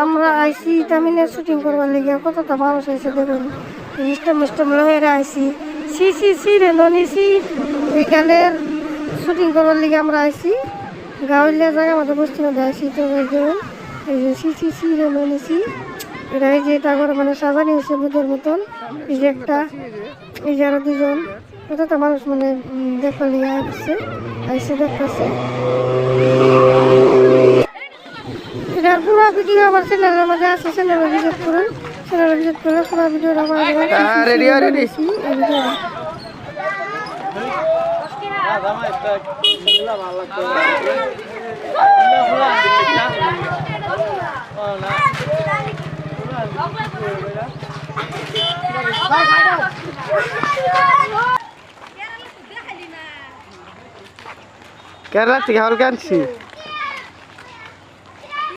আমরা আইসি তামিনের শুটিং করবার লেগে কতটা মানুষ হয়েছে দেখুন মিস্টাম লহেরা আইসি সি রে ননিসি এখানের শুটিং করবার লেগে আমরা আইসি গাঁৱলীয়া জায়গা আমাদের বস্তি মধ্যে আইসি তো দেখুন এই যে সি রে ননিসি এটা এই যে এটা করে মানে সাজানি হয়েছে বুধের মতন এই যে একটা এই যে আরো দুজন কতটা মানুষ মানে দেখবার লেগে আইসে দেখতেছে এটার পুরো ভিডিও আমার চ্যানেলের মধ্যে আছে চ্যানেলে ভিজিট করুন চ্যানেলে ভিজিট করে পুরো ভিডিওটা আমার রেডি কেরালা থেকে হাওল কানছি